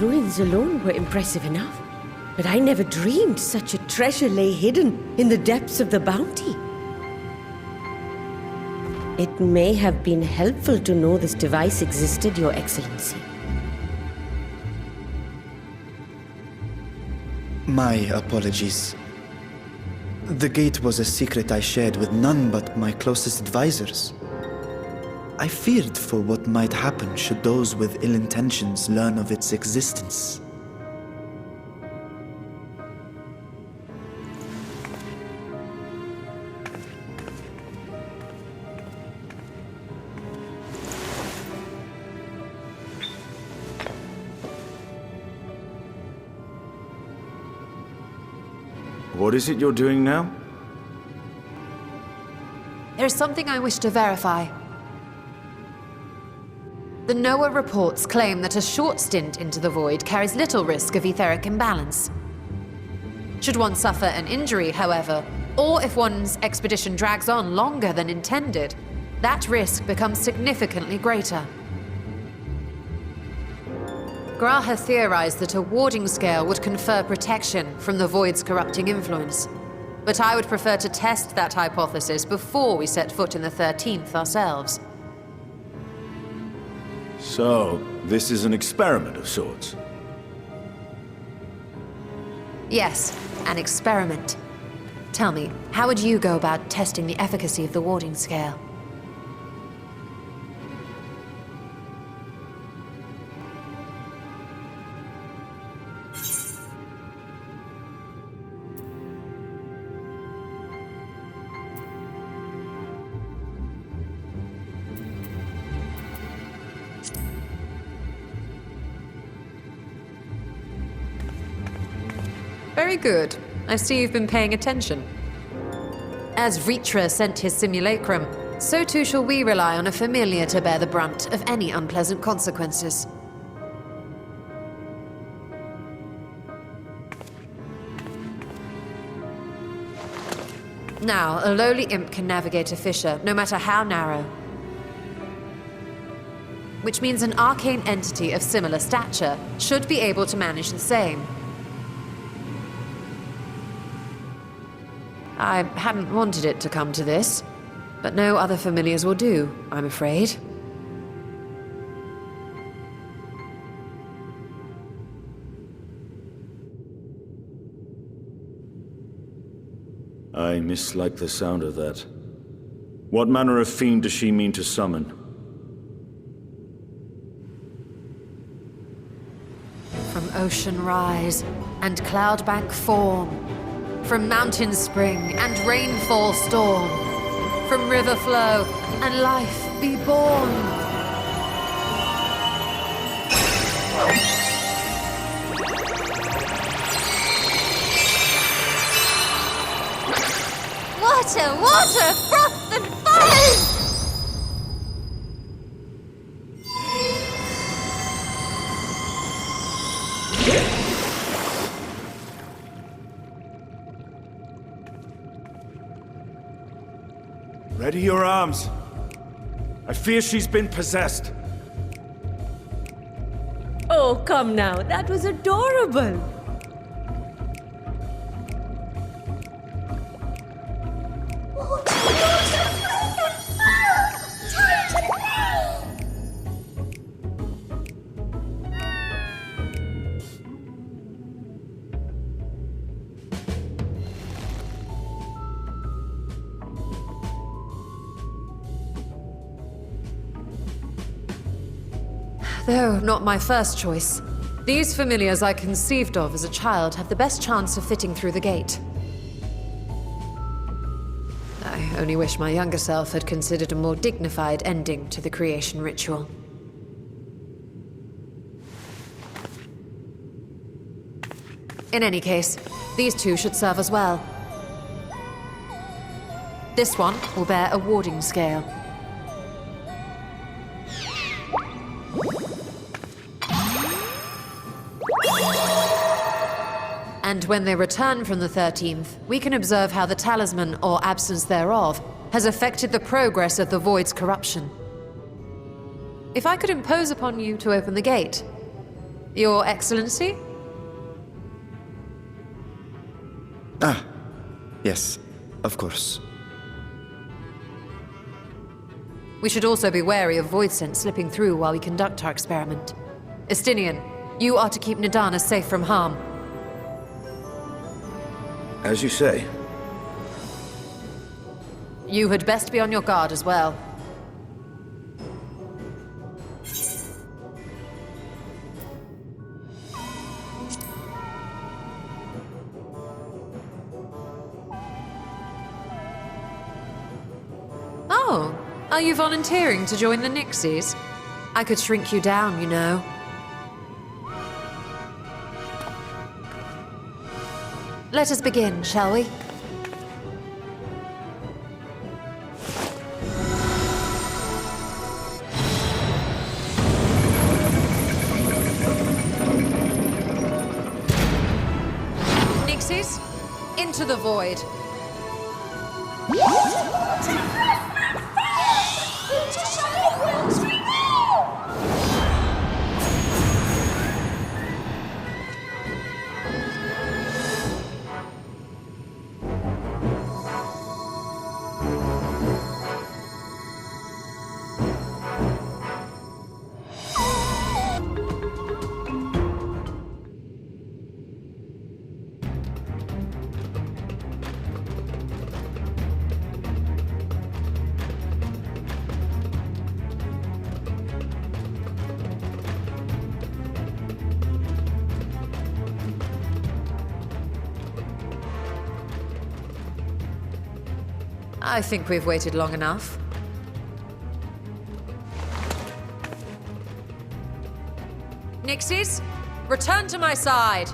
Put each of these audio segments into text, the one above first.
ruins alone were impressive enough, but I never dreamed such a treasure lay hidden in the depths of the bounty. It may have been helpful to know this device existed, Your Excellency. My apologies. The gate was a secret I shared with none but my closest advisors. I feared for what might happen should those with ill intentions learn of its existence. What is it you're doing now? There's something I wish to verify. The NOAA reports claim that a short stint into the void carries little risk of etheric imbalance. Should one suffer an injury, however, or if one's expedition drags on longer than intended, that risk becomes significantly greater. Graha theorized that a warding scale would confer protection from the void's corrupting influence. But I would prefer to test that hypothesis before we set foot in the 13th ourselves. So, this is an experiment of sorts? Yes, an experiment. Tell me, how would you go about testing the efficacy of the warding scale? Very good. I see you've been paying attention. As Vritra sent his simulacrum, so too shall we rely on a familiar to bear the brunt of any unpleasant consequences. Now, a lowly imp can navigate a fissure, no matter how narrow. Which means an arcane entity of similar stature should be able to manage the same. I hadn't wanted it to come to this, but no other familiars will do, I'm afraid. I mislike the sound of that. What manner of fiend does she mean to summon? From ocean rise and cloudbank form, from mountain spring and rainfall storm, from river flow and life be born. Water, water, froth and foam! Ready your arms. I fear she's been possessed. Oh, come now. That was adorable. Though not my first choice, these familiars I conceived of as a child have the best chance of fitting through the gate. I only wish my younger self had considered a more dignified ending to the creation ritual. In any case, these two should serve as well. This one will bear a warding scale. And when they return from the 13th, we can observe how the talisman, or absence thereof, has affected the progress of the Void's corruption. If I could impose upon you to open the gate, Your Excellency? Ah, yes, of course. We should also be wary of void scent slipping through while we conduct our experiment. Estinian, you are to keep Nidana safe from harm. As you say. You had best be on your guard as well. Oh, are you volunteering to join the Nixies? I could shrink you down, you know. Let us begin, shall we? Nixies, into the void. I think we've waited long enough. Nixies, return to my side.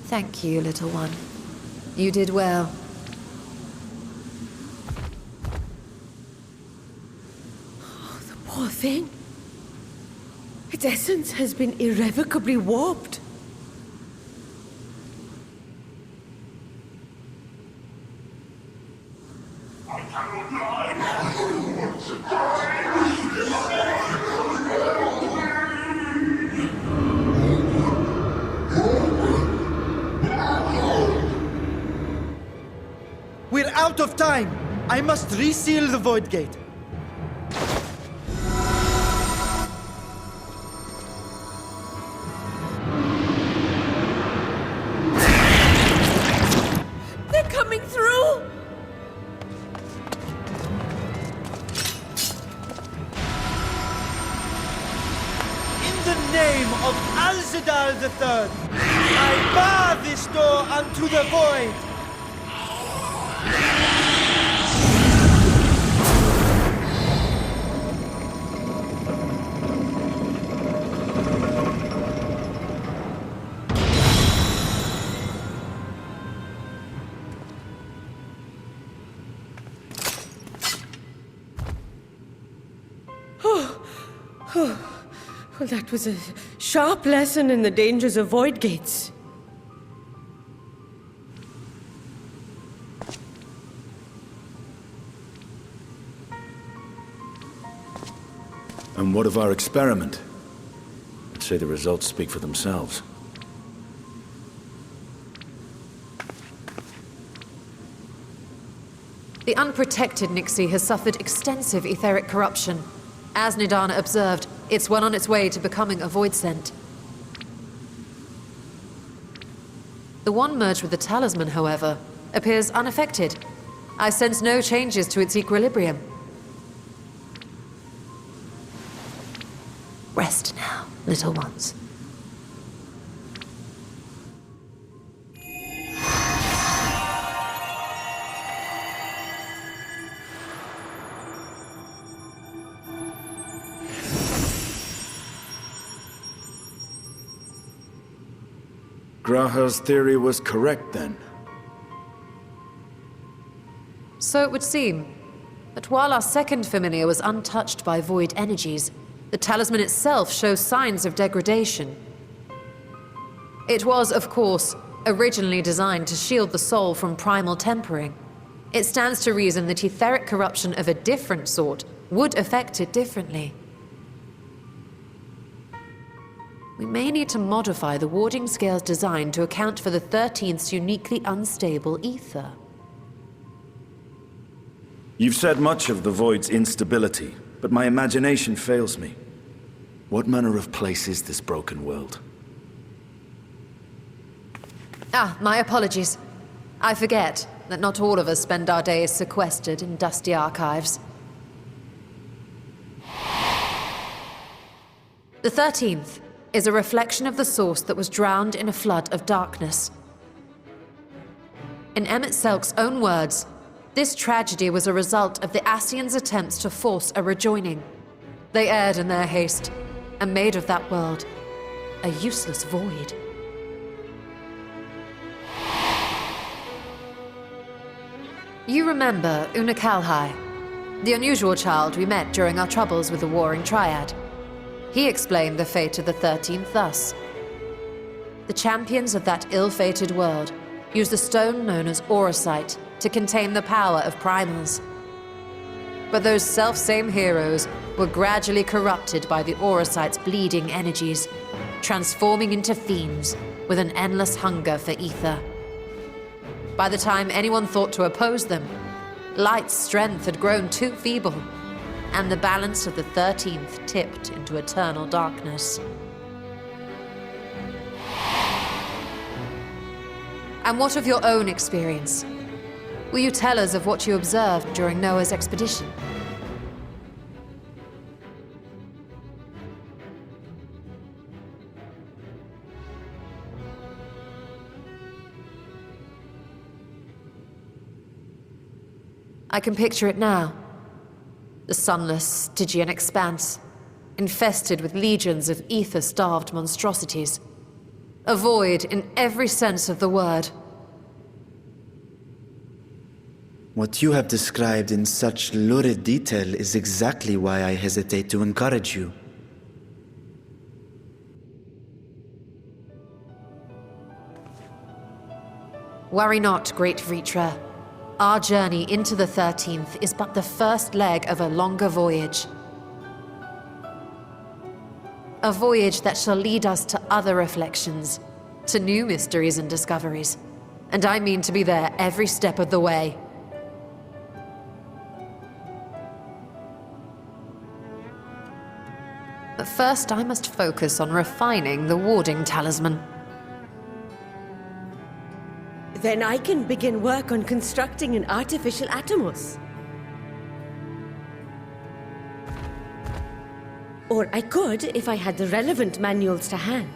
Thank you, little one. You did well. Oh, the poor thing. Its essence has been irrevocably warped. We're out of time! I must reseal the void gate. They're coming through! In the name of Alzadal III, I bar this door unto the void! Well, that was a sharp lesson in the dangers of void gates. And what of our experiment? I'd say the results speak for themselves. The unprotected Nixie has suffered extensive etheric corruption. As Nidana observed, it's well on its way to becoming a void scent. The one merged with the talisman, however, appears unaffected. I sense no changes to its equilibrium. Rest now, little ones. Graha's theory was correct then. So it would seem that while our second familiar was untouched by void energies, the talisman itself shows signs of degradation. It was, of course, originally designed to shield the soul from primal tempering. It stands to reason that etheric corruption of a different sort would affect it differently. We may need to modify the warding scale's design to account for the 13th's uniquely unstable ether. You've said much of the Void's instability, but my imagination fails me. What manner of place is this broken world? My apologies. I forget that not all of us spend our days sequestered in dusty archives. The 13th is a reflection of the source that was drowned in a flood of darkness. In Emmett Selk's own words, this tragedy was a result of the Ascians' attempts to force a rejoining. They erred in their haste, and made of that world a useless void. You remember Una Kalhai, the unusual child we met during our troubles with the Warring Triad. He explained the fate of the 13th thus. The champions of that ill-fated world used the stone known as Auracite to contain the power of primals. But those self-same heroes were gradually corrupted by the Auracite's bleeding energies, transforming into fiends with an endless hunger for ether. By the time anyone thought to oppose them, Light's strength had grown too feeble, and the balance of the 13th tipped into eternal darkness. And what of your own experience? Will you tell us of what you observed during Noah's expedition? I can picture it now. The sunless, Stygian expanse, infested with legions of ether-starved monstrosities. A void in every sense of the word. What you have described in such lurid detail is exactly why I hesitate to encourage you. Worry not, great Vritra. Our journey into the 13th is but the first leg of a longer voyage. A voyage that shall lead us to other reflections, to new mysteries and discoveries. And I mean to be there every step of the way. But first I must focus on refining the warding talisman. Then I can begin work on constructing an artificial Atomos. Or I could if I had the relevant manuals to hand.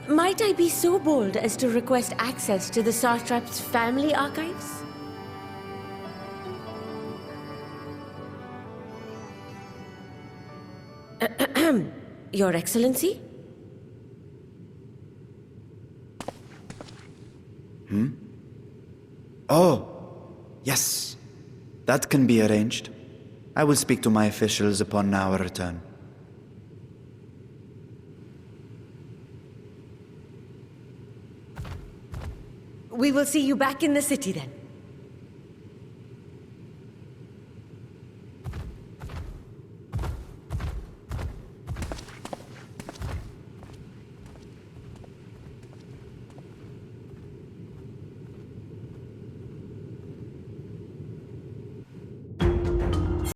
Might I be so bold as to request access to the Satrap's family archives? Your Excellency? Oh, yes. That can be arranged. I will speak to my officials upon our return. We will see you back in the city then.